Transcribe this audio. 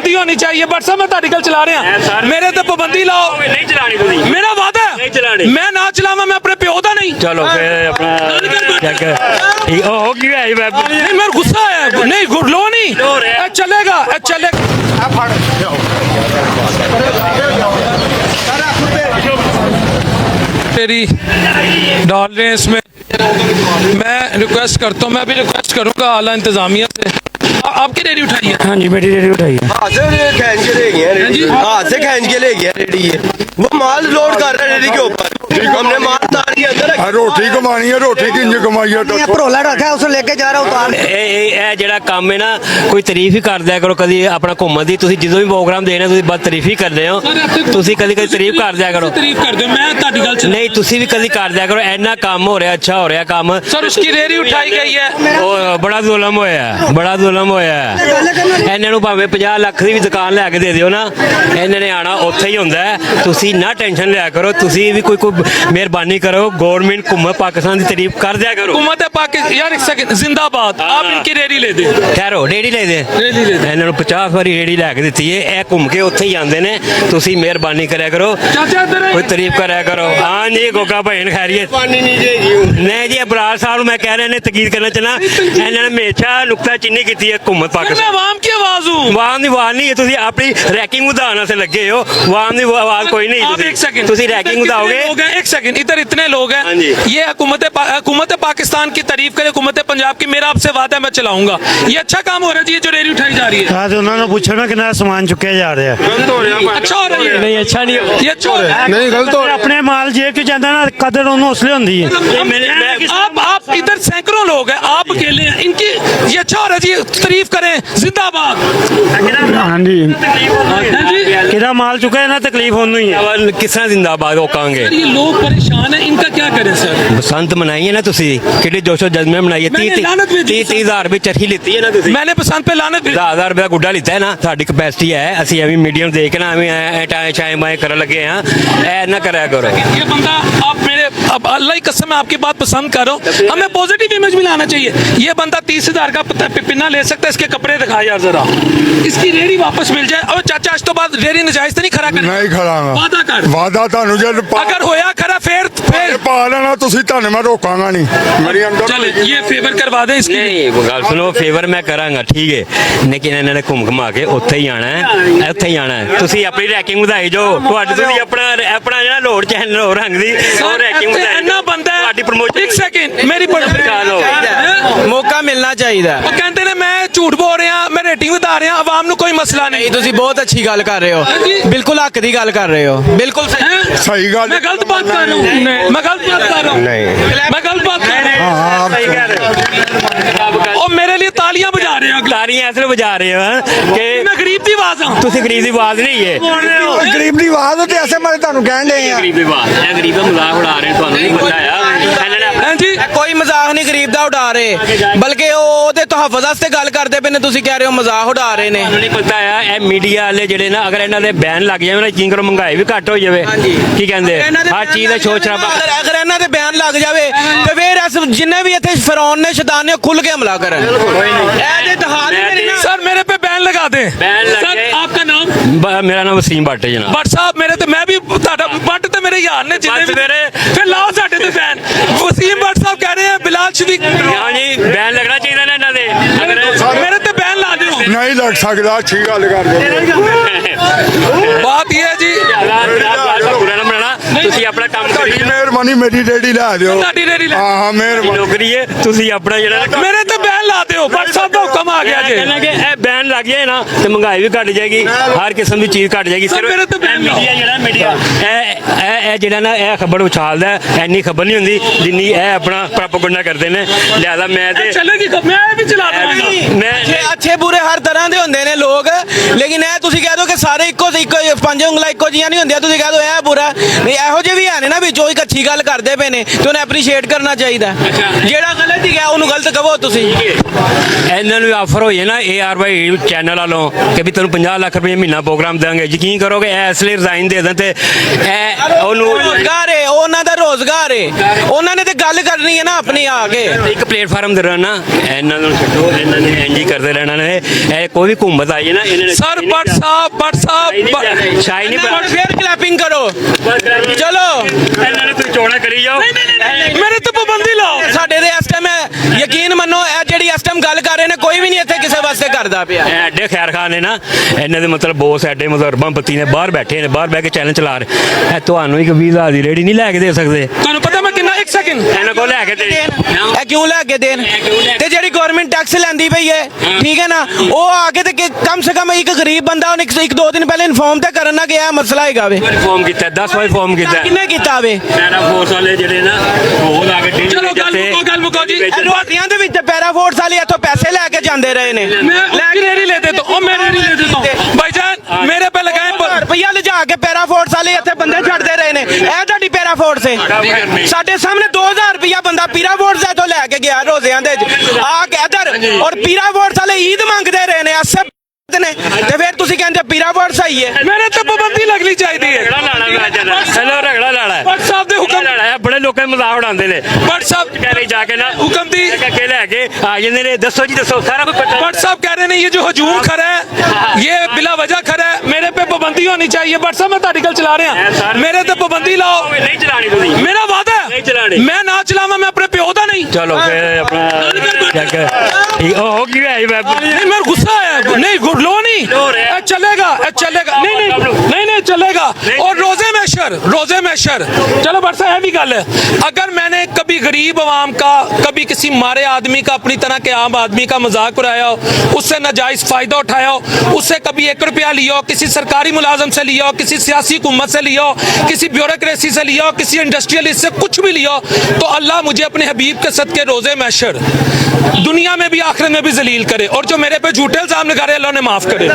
पाबंदी होनी चाहिए। बट साहब मैं ताड़ी गल चला रहा मेरे ते पाबंदी लाओ, नहीं चलानी तुसी, मेरा वादा है नहीं चलानी। मैं ना चलावा, मैं अपने प्यो दा नहीं। चलो फिर अपना चेक ठीक हो गया है मैं नहीं मेरा गुस्सा है, नहीं लो नहीं, चलेगा चलेगा। तेरी डाल रहे हैं इसमें, मैं रिक्वेस्ट करता हूँ, मैं भी रिक्वेस्ट करूँगा आला इंतजामिया से। आपकी रेडी उठाई है? हाँ जी मेरी रेडी उठाई है। हाथ से खींच के ले गया रेडी, हाथ से खींच के ले गया रेडी है, वो माल लोड कर रहा है रेडी के ऊपर, हमने माल तार के अंदर रखा। रोटी कमानी है, रोटी की इंज कमाई है। भरोला रखा है, उसे लेके जा रहा उतार। ਇਹ ਜਿਹੜਾ ਕੰਮ ਹੈ ਨਾ ਕੋਈ ਤਾਰੀਫ ਹੀ ਕਰ ਦਿਆ ਕਰੋ ਕਦੀ ਆਪਣਾ ਘੁੰਮਣ ਦੀ। ਤੁਸੀਂ ਜਦੋਂ ਵੀ ਪ੍ਰੋਗਰਾਮ ਦੇਣਾ ਤੁਸੀਂ ਬਸ ਤਾਰੀਫ ਹੀ ਕਰਦੇ ਹੋ, ਤੁਸੀਂ ਕਦੀ ਕਦੀ ਤਾਰੀਫ ਕਰ ਦਿਆ ਕਰੋ। तारीफ कर दो, मैं ताड़ी गल चला। ਨਹੀਂ ਤੁਸੀਂ ਵੀ ਕਦੀ ਕਰ ਦਿਆ ਕਰੋ, ਇੰਨਾ ਕੰਮ ਹੋ ਰਿਹਾ, ਅੱਛਾ ਹੋ ਰਿਹਾ ਕੰਮ। सर उसकी रेडी उठाई गई है। ਉਹ ਬੜਾ ਜ਼ੁਲਮ ਹੋਇਆ, ਬੜਾ ਜ਼ੁਲਮ ਹੋਇਆ। ਇਹਨਾਂ ਨੂੰ ਭਾਵੇਂ 50 ਲੱਖ ਦੀ ਵੀ ਦੁਕਾਨ ਲੈ ਕੇ ਦੇ ਦਿਓ ਨਾ, ਇਹਨਾਂ ਨੇ ਆਣਾ ਉੱਥੇ ਹੀ ਹੁੰਦਾ ਹੈ। ਤੁਸੀਂ ਨਾ ਟੈਨਸ਼ਨ ਲਿਆ ਕਰੋ, ਤੁਸੀਂ ਵੀ ਕੋਈ ਮਿਹਰਬਾਨੀ करो, गवर्नमेंट घूमा पाकिस्तान की तारीफ कर दिया करो। हुकूमत पाकिस्तान यार एक सेकंड जिंदाबाद। आप इनकी रेडी ले दे, ठहरो रेडी ले दे, रेडी ले दे। इन्होंने 50 वारी रेडी लैके दी है, यह घूम के उत्थे ही आते हैं। तुसी मेहरबानी कराया करो, कोई तारीफ कराया करो। हाँ जी गोगा भाई खैरियत नहीं जी, बराड़ साहब मैं कह रहे हैं तकीद करना चाहना, इन्होंने हमेशा नुक्ताचीनी की है घूमत पाकिस्तान। आवाम की आवाज हूँ, आवाम की आवाज नहीं है, तुसी अपनी रैंकिंग ਵਧਾਉਣ से लगे हो, आवाम की आवाज कोई नहीं। आप एक सेकंड, तुसी रैंकिंग ਵਧਾओगे। एक सेकंड, इधर इतने लोग हैं, ये हुकूमत पाकिस्तान की तारीफ करे, हुकूमत पंजाब की, मेरा आपसे वादा है मैं चलाऊंगा। ये अच्छा काम हो रहा है जी, ये जो रेडी उठाई जा रही है। आज उन्होंने पूछो ना कितना सामान चुके जा रहा है। अच्छा हो रहा है? नहीं अच्छा नहीं, ये अच्छा हो रहा है। नहीं गलत हो अपने माल जेब च जाता ना कदर उन्होंने उसलिए होती है। आप इधर सैकड़ों लोग हैं, आप अकेले हैं, इनकी ये अच्छा हो रहा है जी, तारीफ करें, जिंदाबाद। हाँ जी, कितना माल चुका है ना तकलीफ होनी है। किस तरह जिंदाबाद हो कहेंगे। ये लोग परेशान हैं, इनका क्या करें सर? बसंत मनाई है ना तुसी, कितने जोशो जज्बे मनाई है। 30,000 रुपए चरखी लीती है ना तुसी, मैंने पसंद पे लानत भी 10,000 रुपया गुड्डा लिता है ना। साडी कैपेसिटी है, असं एवं मीडियम देख ना टाए छाए माए कर लगे हैं, ऐ ना कराया करो। ये बंदा आप मेरे अब अल्लाह की कसम मैं आपकी बात पसंद कर रहा हूँ, हमें पॉजिटिव इमेज भी लाना चाहिए। ये बंदा 30,000 का पिन्ना ले सकता है, इसके कपड़े दिखा यार जरा, इसकी रेडी वापस मिल जाए। और चाचा आज तो बाद रेडी नजायज तो नहीं खड़ा कर, नहीं खड़ांगा, वादा कर, वादा ਤੁਹਾਨੂੰ ਜਦ अगर होया खड़ा फिर ਪਾ ਲੈਣਾ ਤੁਸੀਂ, ਤੁਹਾਨੂੰ ਮੈਂ ਰੋਕਾਂਗਾ ਨਹੀਂ। ਮੇਰੀ ਅੰਦਰ चल ये फेवर करवा दें इसकी। नहीं वो गल सुनो, फेवर मैं करांगा ठीक है, लेकिन इन्होंने घूम घुमा के उत्थे ही आना है, उत्थे ही आना है। तुसी अपनी रैंकिंग ਵਧਾਈ जो तुसी अपना अपना जेड़ा लोड चैनल हो रंग दी और रैंकिंग ਵਧਾਈ इन्ना बंदा है। ਤੁਹਾਡੀ प्रमोशन एक सेकंड मेरी मौका मिलना चाहिए। वो कहते ने मैं झूठ बोल रहा, मैं रेटिंग बता रहा, आवाम ਨੂੰ कोई मसला नहीं। ਤੁਸੀਂ ਬਹੁਤ ਅੱਛੀ ਗੱਲ ਕਰ ਰਹੇ ਹੋ, ਬਿਲਕੁਲ ਹੱਕ ਦੀ ਗੱਲ ਕਰ ਰਹੇ ਹੋ, ਬਿਲकुल सही। ਸਹੀ ਗੱਲ। मैं गलत बात कर रहा हूँ, मैं गलत बात कर रहा हूँ, मैं गलत बात कर रहा हूँ। सही कह रहे हो। और मेरे लिए तालियां बजा रहे हो, तालियां ऐसे बजा रहे हो कि मैं गरीब की आवाज हूँ। तुसी गरीब ਦੀ ਆਵਾਜ਼ ਨਹੀਂ ਹੈ, ਗਰੀਬ ਦੀ ਆਵਾਜ਼ ਤੇ ਐਸੇ ਮੈਂ ਤੁਹਾਨੂੰ ਕਹਿਣ ਦੇ ਆ, ਗਰੀਬ ਦੀ ਆਵਾਜ਼ ਇਹ ਗਰੀਬ ਦਾ ਮਜ਼ਾਕ ਉਡਾ ਰਹੇ ਤੁਹਾਨੂੰ ਨਹੀਂ ਪਤਾ ਆ। ਇਹਨਾਂ ਨੇ जी ਕੋਈ ਮਜ਼ਾਕ ਨਹੀਂ ਗਰੀਬ ਦਾ ਉਡਾ ਰਹੇ, ਬਲਕਿ ਉਹ ਉਹਦੇ ਤਹਫੁਜ਼ ਵਾਸਤੇ ਗੱਲ ਕਰਦੇ ਪਏ ਨੇ, ਤੁਸੀਂ ਕਹਿ ਰਹੇ ਹੋ ਮਜ਼ਾਕ ਉਡਾ ਰਹੇ ਨੇ। ਤੁਹਾਨੂੰ ਨਹੀਂ ਪਤਾ ਆ ਇਹ ਮੀਡੀਆ ਵਾਲੇ ਜਿਹੜੇ ਨਾ, ਅਗਰ ਇਹਨਾਂ ਦੇ ਬੈਨ ਲੱਗ ਜਾਵੇ ਨਾ, ਚਿੰਗਰ ਮਹਿੰਗਾਈ ਵੀ ਘੱਟ ਹੋ ਜਾਵੇ। ਕੀ ਕਹਿੰਦੇ ਹਰ ਚੀਜ਼ ਦਾ ਸ਼ੋਰ ਸ਼ਰਾਬਾ, ਅਗਰ ਇਹਨਾਂ ਦੇ ਬਿਆਨ ਲੱਗ ਜਾਵੇ ਤੇ ਫਿਰ ਜਿੰਨੇ ਵੀ ਇੱਥੇ ਫਿਰੌਨ ਨੇ ਸ਼ੈਤਾਨ ਨੇ ਖੁੱਲ ਕੇ ਹਮਲਾ ਕਰਨ। ਇਹਦੇ ਦਹਾਲ ਮੇਰੀ ਨਾ सर मेरे पे बैन लगा दे। बैन लग सर जाए। आपका नाम? मेरा नाम वसीम भट्ट है जनाब। भट्ट साहब मेरे तो मैं भी भट्ट तो मेरे यार ने जितने भी मेरे फिर लाओ साडे ते बैन। वसीम भट्ट साहब कह रहे हैं बिलाल शरीफ हाँ जी बैन लगना चाहिए ना इन्हां दे, मेरे ते बैन ला दो। ਨਹੀਂ ਲੱਗ ਸਕਦਾ, ਅੱਛੀ ਗੱਲ ਕਰਦੇ। बात ये है जी बुरा ना बनाना, ਤੁਸੀਂ ਆਪਣਾ ਕੰਮ ਤੁਹਾਡੀ ਕਰੀ ਮਿਹਰਬਾਨੀ, ਮੇਰੀ ਰੇੜੀ ਲੈ ਦਿਓ। साडी रेडी ला ਹਾਂ ਹਾਂ ਮਿਹਰਬਾਨੀ। ਨੌਕਰੀ ਹੈ, ਤੁਸੀਂ ਆਪਣਾ ਜਿਹੜਾ मेरे ते बैन ला दो। भट्ट साहब का हुक्म आ गया जी। कहना कि ਇਹ बैन ਲੱਗ ਜਾਏ ਨਾ ਤੇ ਮਹਿੰਗਾਈ ਵੀ ਘਟ ਜਾਏਗੀ, ਹਰ ਕਿਸਮ ਦੀ ਚੀਜ਼ ਘਟ ਜਾਏਗੀ। ਸਰ, ਮੇਰੇ ਤੇ ban ਲਾਓ। ਮੀਡੀਆ ਜਿਹੜਾ ਮੀਡੀਆ ਇਹ ਜਿਹੜਾ ਨਾ ਇਹ ਖਬਰ ਉਛਾਲਦਾ, ਐਨੀ ਖਬਰ ਨਹੀਂ ਹੁੰਦੀ ਜਿੰਨੀ ਇਹ ਆਪਣਾ ਪ੍ਰੋਪਗੈਂਡਾ ਕਰਦੇ ਨੇ। ਲਿਆਦਾ ਮੈਂ ਤੇ चलेगी मैं भी चला दूंगा। ਮੈਂ ਅੱਛੇ ਬੁਰੇ ਹਰ ਤਰ੍ਹਾਂ ਦੇ ਹੁੰਦੇ ਨੇ ਲੋਕ, ਲੇਕਿਨ ਇਹ ਤੁਸੀਂ ਕਹਿ ਦੋ ਕਿ ਸਾਰੇ ਇੱਕੋ ਪੰਜ ਉਂਗਲਾਂ ਇੱਕੋ ਜੀਆਂ ਨਹੀਂ ਹੁੰਦੀਆਂ, ਤੁਸੀਂ ਕਹਿ ਦੋ ਇਹ ਬੁਰਾ ਨਹੀਂ, ਇਹੋ ਜਿਹੇ ਵੀ ਹੈ ਨੇ ਨਾ ਵੀ ਜੋ ਇੱਕ ਅੱਛੀ ਗੱਲ ਕਰਦੇ ਪਏ ਨੇ ਤੇ ਉਹਨੇ ਐਪਰੀਸ਼ੀਏਟ ਕਰਨਾ ਚਾਹੀਦਾ। ਜਿਹੜਾ ਗਲਤ ਹੀ ਗਿਆ ਉਹਨੂੰ ਗਲਤ ਕਹੋ ਤੁਸੀਂ। ਇਹਨਾਂ ਨੂੰ ਆਫਰ ਹੋਈ ਹੈ ਨਾ ARY ਚੈਨਲ ਵਾਲੋਂ ਕਿ ਵੀ ਤੈਨੂੰ 50 ਲੱਖ ਰੁਪਏ ਮਹੀਨਾ ਪ੍ਰੋਗਰਾਮ ਦੇਵਾਂਗੇ, ਯਕੀਨ ਕਰੋਗੇ ਇਸ ਲਈ ਰਿਜ਼ਾਈਨ ਦੇ ਦੇਣ ਤੇ ਇਹ ਉਹਨੂੰ ਰੋਜ਼ਗਾਰ ਹੈ, ਉਹਨਾਂ ਦਾ ਰੋਜ਼ਗਾਰ ਹੈ, ਉਹਨਾਂ ਨੇ ਤੇ ਗੱਲ ਕਰਨੀ ਹੈ ਨਾ ਆਪਣੀ ਆ ਕੇ। ਇੱਕ ਪਲੇਟਫਾਰਮ ਦੇ ਰਹਿਣਾ ਇਹਨਾਂ ਨੂੰ ਛੱਡੋ, ਇਹਨਾਂ ਨੇ ਇੰਜ ਹੀ ਕਰਦੇ ਰਹਿਣਾ ਨੇ। ਇਹ ਕੋਈ ਵੀ ਘੁੰਮਤ ਆਈ ਹੈ ਨਾ ਇਹਨਾਂ ਨੇ सर भट्ट साहब ਸ਼ਾਇ ਨਹੀਂ ਹੁਣ ਫੇਰ ਕਲੈਪਿੰਗ ਕਰੋ ਚਲੋ। ਇਹਨਾਂ ਨੇ ਤੁਸੀਂ ਚੋਣਾ ਕਰੀ ਜਾਓ। मेरे तो पाबंदी लाओ। ਸਾਡੇ ਦੇ ਇਸ ਟਾਈਮ ਯਕੀਨ ਮੰਨੋ ਇਹ ਜਿਹੜੀ ਇਸ ਟਾਈਮ ਗੱਲ ਕਰ ਰਹੇ ਨੇ ਕੋਈ ਵੀ ਨਹੀਂ ਇੱਥੇ ਕਿਸੇ ਵਾਸਤੇ ਕਰਦਾ ਪਿਆ। ਇਹ ਐਡੇ ਖੈਰ ਖਾਨ ਨੇ ਨਾ, ਇਹਨਾਂ ਦੇ ਮਤਲਬ ਬੋਸ ਐਡੇ ਮਤਲਬ ਅਰਬਾਂਪਤੀ ਨੇ ਬਾਹਰ ਬੈਠੇ ਨੇ, ਬਾਹਰ ਬਹਿ ਕੇ ਚੈਲੰਜ ਚਲਾ ਰਹੇ। ਇਹ ਤੁਹਾਨੂੰ ਇੱਕ 20,000 ਦੀ ਰੇੜੀ ਨਹੀਂ ਲੈ ਕੇ ਦੇ ਸਕਦੇ। ਤੁਹਾਨੂੰ ਪਤਾ ਮੈਂ ਕਿੰਨਾ 1 सेकंड ਇਹਨਾਂ ਕੋਲ ਲੈ ਕੇ ਦੇ ਇਹ ਕਿਉਂ ਲੈ ਕੇ ਦੇਣ? ਤੇ ਜਿਹੜੀ ਗਵਰਨਮੈਂਟ ਟੈਕਸ ਲੈਂਦੀ ਪਈ ਹੈ ਠੀਕ ਹੈ ਨਾ, ਉਹ ਆ ਕੇ ਤੇ ਕਮ ਸੇ ਕਮ ਇੱਕ ਗਰੀਬ ਬੰਦਾ ਉਹਨੇ ਇੱਕ ਦੋ ਦਿਨ ਪਹਿਲੇ ਇਨਫੋਰਮ ਤੇ ਕਰਨ ਨਾ ਗਿਆ ਮਸਲਾ ਹੈਗਾ ਵੇ। ਫਾਰਮ ਕੀਤਾ 10 ਵਾਰ ਫਾਰਮ ਕੀਤਾ ਕਿੰਨੇ ਕੀਤਾ ਵੇ? ਪੈਰਾ ਫੋਰਸ ਵਾਲੇ ਜਿਹੜੇ ਨਾ ਉਹ ਲਾ ਕੇ ਢਿੱਲੀ ਚਲੋ ਗੱਲ ਮੁਕਾਓ ਜੀ। ਰੋਟੀਆਂ ਦੇ ਵਿੱਚ ਪੈਰਾ ਫੋਰਸ ਵਾਲੇ ਇੱਥੋਂ ਪੈਸੇ ਲੈ ਕੇ ਜਾਂਦੇ ਰਹੇ ਨੇ। मैं उसकी रेडी ले देता हूँ, मैं रेडी ले देता हूँ भाईजान, मेरे पे लगाए ਰੁਪਈਆ ਲਿਜਾ ਕੇ ਪੈਰਾ ਫੋਰਸ ਵਾਲੇ ਇੱਥੇ ਬੰਦੇ ਛੱਡਦੇ ਰਹੇ ਨੇ। ਇਹ ਤੁਹਾਡੀ ਪੈਰਾ ਫੋਰਸ ਹੈ? ਸਾਡੇ ਸਾਹਮਣੇ 2000 ਰੁਪਈਆ ਬੰਦਾ ਪੀਰਾ ਫੋਰਸ ਤੋਂ ਲੈ ਕੇ ਗਿਆ ਰੋਜ਼ਿਆਂ ਦੇ ਆ ਕੇ ਇਧਰ, ਔਰ ਪੀਰਾ ਫੋਰਸ ਵਾਲੇ ਈਦ ਮੰਗਦੇ ਰਹੇ ਨੇ ਅਸੇ ਨੇ, ਤੇ ਫਿਰ ਤੁਸੀਂ ਕਹਿੰਦੇ ਪੀਰਾ ਫੋਰਸ ਸਹੀ ਹੈ? मेरे तो पाबंदी लगनी चाहिए है। ਰਗੜਾ ਲਾਣਾ ਮੈਂ ਜਦ ਹੈਲੋ ਰਗੜਾ ਲਾਣਾ भट्ट साहब दे हुक्म ਲਾਣਾ ਹੈ। ਬੜੇ ਲੋਕਾਂ ਦੇ ਮਜ਼ਾਕ ਉਡਾਉਂਦੇ ਨੇ। भट्ट साहब ਕਹਿ ਰਹੇ ਜਾ ਕੇ ਨਾ हुक्म दी। ਕੇ ਲੈ ਕੇ ਆ ਜਾਂਦੇ ਨੇ। ਦੱਸੋ ਜੀ ਦੱਸੋ ਸਾਰਾ ਕੁਝ ਪਤਾ। भट्ट साहब कह रहे हैं ये जो हजूम खड़ा है ये बिला वजह खड़ा है, मेरे पे पाबंदी होनी चाहिए। भट्ट साहब मैं ताड़ी गल चला रहा हूं, मेरे ते पाबंदी लाओ। ਨਹੀਂ ਚਲਾਣੀ ਤੁਸੀਂ। मेरा वादा नहीं है चलानी। मैं ना चलावा, मैं अपने प्यो दा नहीं। ਚਲੋ ਫਿਰ ਆਪਣਾ ਚੈੱਕ ਠੀਕ ਉਹ ਕੀ ਹੈ नहीं मेरा गुस्सा है, नहीं लो नहीं ए, चलेगा नहीं चलेगा। और रोजे में शर चलो भट्ट साहब भी गल है, अगर मैंने कभी गरीब आवाम का, कभी किसी मारे आदमी का, अपनी तरह के आम आदमी का मजाक उड़ाया हो, उससे नाजायज फायदा उठाया हो, उससे कभी 1 रुपया लिया हो, किसी सरकारी मुलाजम से लिया हो, किसी सियासी हुकूमत से लिया हो, किसी ब्यूरोक्रेसी से लिया हो, किसी इंडस्ट्रियलिस्ट से कुछ भी लिया हो, तो अल्लाह मुझे अपने हबीब के सदके रोजे महशर दुनिया में भी आखिरत में भी जलील करे, और जो मेरे पे झूठे इल्जाम लगा रहे अल्लाह ने माफ करे।